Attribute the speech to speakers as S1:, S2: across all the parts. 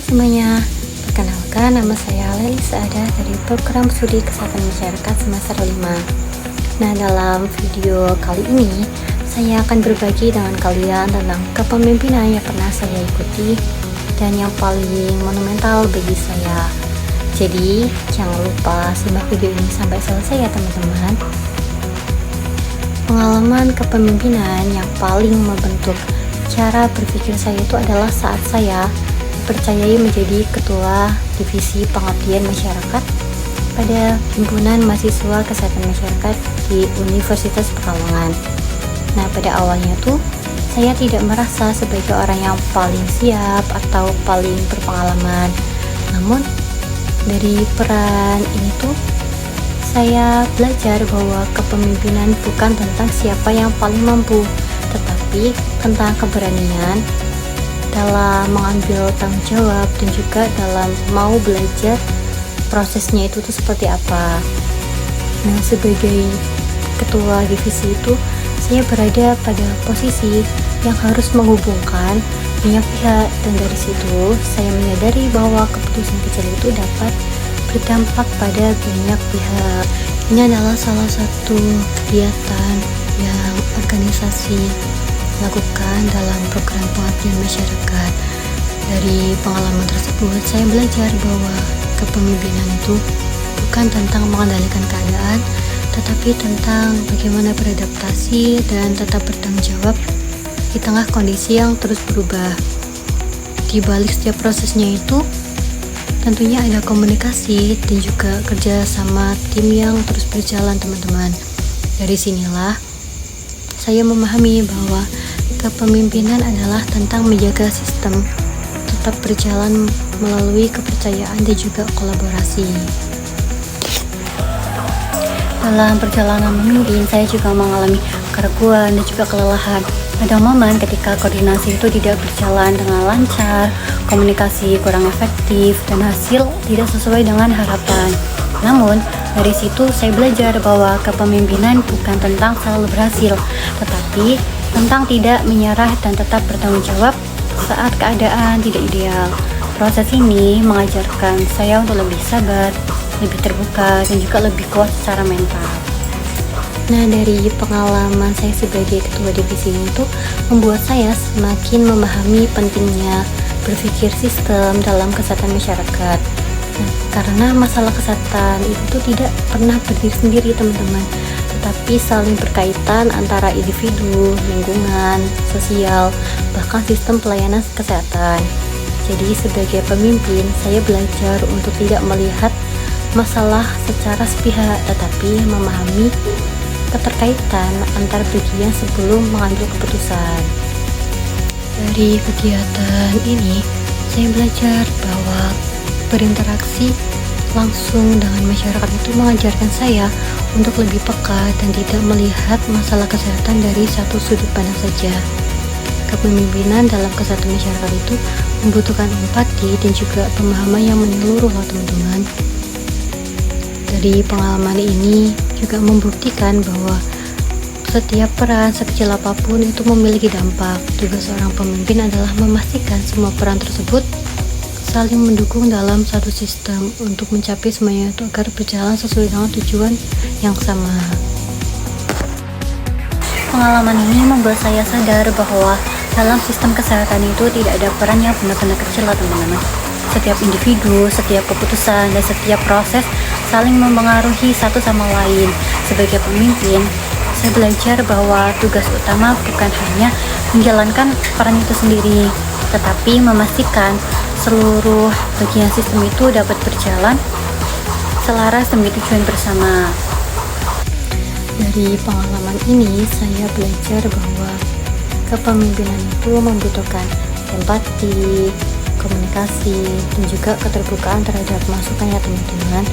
S1: semuanya, perkenalkan nama saya Leli Saada dari program studi kesehatan masyarakat semester 5. Nah, dalam video kali ini saya akan berbagi dengan kalian tentang kepemimpinan yang pernah saya ikuti dan yang paling monumental bagi saya. Jadi jangan lupa simak video ini sampai selesai ya teman-teman. Pengalaman kepemimpinan yang paling membentuk cara berpikir saya itu adalah saat saya dipercayai menjadi ketua divisi pengabdian masyarakat pada himpunan mahasiswa kesehatan masyarakat di Universitas Pekalongan. Nah, pada awalnya tuh saya tidak merasa sebagai orang yang paling siap atau paling berpengalaman. Namun dari peran ini tuh saya belajar bahwa kepemimpinan bukan tentang siapa yang paling mampu, tetapi tentang keberanian dalam mengambil tanggung jawab dan juga dalam mau belajar prosesnya itu tuh seperti apa. Nah, sebagai ketua divisi itu saya berada pada posisi yang harus menghubungkan banyak pihak, dan dari situ saya menyadari bahwa keputusan kecil itu dapat berdampak pada banyak pihak. Ini adalah salah satu kegiatan yang organisasi lakukan dalam program pengabdian masyarakat. Dari pengalaman tersebut saya belajar bahwa kepemimpinan itu bukan tentang mengendalikan keadaan, tetapi tentang bagaimana beradaptasi dan tetap bertanggung jawab di tengah kondisi yang terus berubah. Di balik setiap prosesnya itu tentunya ada komunikasi dan juga kerja sama tim yang terus berjalan teman-teman. Dari sinilah saya memahami bahwa kepemimpinan adalah tentang menjaga sistem tetap berjalan melalui kepercayaan dan juga kolaborasi. Dalam perjalanan memimpin, saya juga mengalami keraguan dan juga kelelahan. Ada momen ketika koordinasi itu tidak berjalan dengan lancar, komunikasi kurang efektif, dan hasil tidak sesuai dengan harapan. Namun, dari situ saya belajar bahwa kepemimpinan bukan tentang selalu berhasil, tetapi tentang tidak menyerah dan tetap bertanggung jawab saat keadaan tidak ideal. Proses ini mengajarkan saya untuk lebih sabar, lebih terbuka, dan juga lebih kuat secara mental. Nah, dari pengalaman saya sebagai ketua divisi ini tuh membuat saya semakin memahami pentingnya berpikir sistem dalam kesehatan masyarakat. Nah, karena masalah kesehatan itu tuh tidak pernah berdiri sendiri teman-teman, tetapi saling berkaitan antara individu, lingkungan, sosial, bahkan sistem pelayanan kesehatan. Jadi sebagai pemimpin, saya belajar untuk tidak melihat masalah secara sepihak, tetapi memahami keterkaitan antar bagian sebelum mengambil keputusan. Dari kegiatan ini, saya belajar bahwa berinteraksi langsung dengan masyarakat itu mengajarkan saya untuk lebih peka dan tidak melihat masalah kesehatan dari satu sudut pandang saja. Kepemimpinan dalam kesehatan masyarakat itu membutuhkan empati dan juga pemahaman yang menyeluruh loh teman-teman. Dari pengalaman ini juga membuktikan bahwa setiap peran sekecil apapun itu memiliki dampak. Tugas seorang pemimpin adalah memastikan semua peran tersebut saling mendukung dalam satu sistem untuk mencapai semuanya itu agar berjalan sesuai dengan tujuan yang sama. Pengalaman ini membuat saya sadar bahwa dalam sistem kesehatan itu tidak ada peran yang benar-benar kecil teman-teman. Setiap individu, setiap keputusan, dan setiap proses saling mempengaruhi satu sama lain. Sebagai pemimpin, saya belajar bahwa tugas utama bukan hanya menjalankan peran itu sendiri, tetapi memastikan seluruh bagian sistem itu dapat berjalan selaras demi tujuan bersama. Dari pengalaman ini, saya belajar bahwa kepemimpinan itu membutuhkan empati, komunikasi, dan juga keterbukaan terhadap masukan ya teman-teman.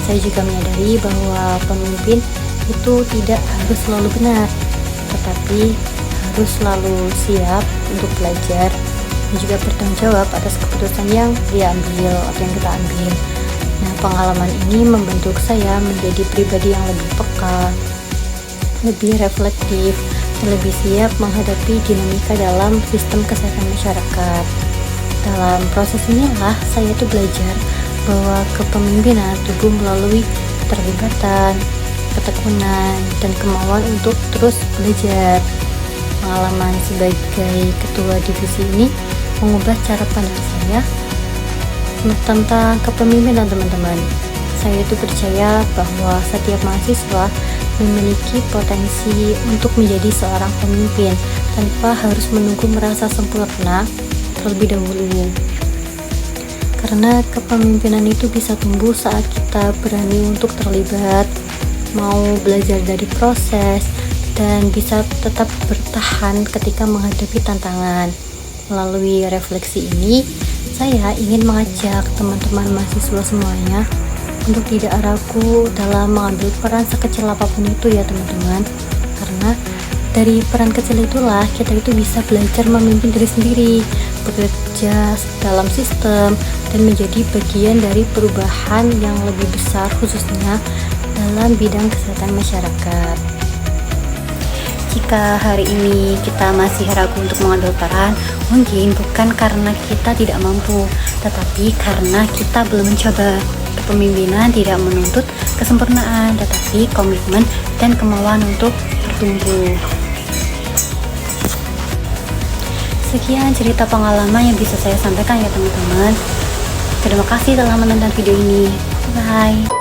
S1: Saya juga menyadari bahwa pemimpin itu tidak harus selalu benar, tetapi harus selalu siap untuk belajar dan juga bertanggung jawab atas keputusan yang dia ambil atau yang kita ambil. Nah, pengalaman ini membentuk saya menjadi pribadi yang lebih peka, lebih reflektif, dan lebih siap menghadapi dinamika dalam sistem kesehatan masyarakat. Dalam proses inilah saya tuh belajar bahwa kepemimpinan tumbuh melalui keterlibatan, ketekunan, dan kemauan untuk terus belajar. Pengalaman sebagai ketua divisi ini mengubah cara pandang saya tentang kepemimpinan, teman-teman. Saya itu percaya bahwa setiap mahasiswa memiliki potensi untuk menjadi seorang pemimpin tanpa harus menunggu merasa sempurna terlebih dahulu. Karena kepemimpinan itu bisa tumbuh saat kita berani untuk terlibat, mau belajar dari proses, dan bisa tetap bertahan ketika menghadapi tantangan. Melalui refleksi ini, saya ingin mengajak teman-teman mahasiswa semuanya untuk tidak ragu dalam mengambil peran sekecil apapun itu ya teman-teman. Karena dari peran kecil itulah kita itu bisa belajar memimpin diri sendiri, bekerja dalam sistem, dan menjadi bagian dari perubahan yang lebih besar, khususnya dalam bidang kesehatan masyarakat. Jika hari ini kita masih ragu untuk mengambil peran, mungkin bukan karena kita tidak mampu, tetapi karena kita belum mencoba. Kepemimpinan tidak menuntut kesempurnaan, tetapi komitmen dan kemauan untuk bertumbuh. Sekian cerita pengalaman yang bisa saya sampaikan ya teman-teman. Terima kasih telah menonton video ini. Bye.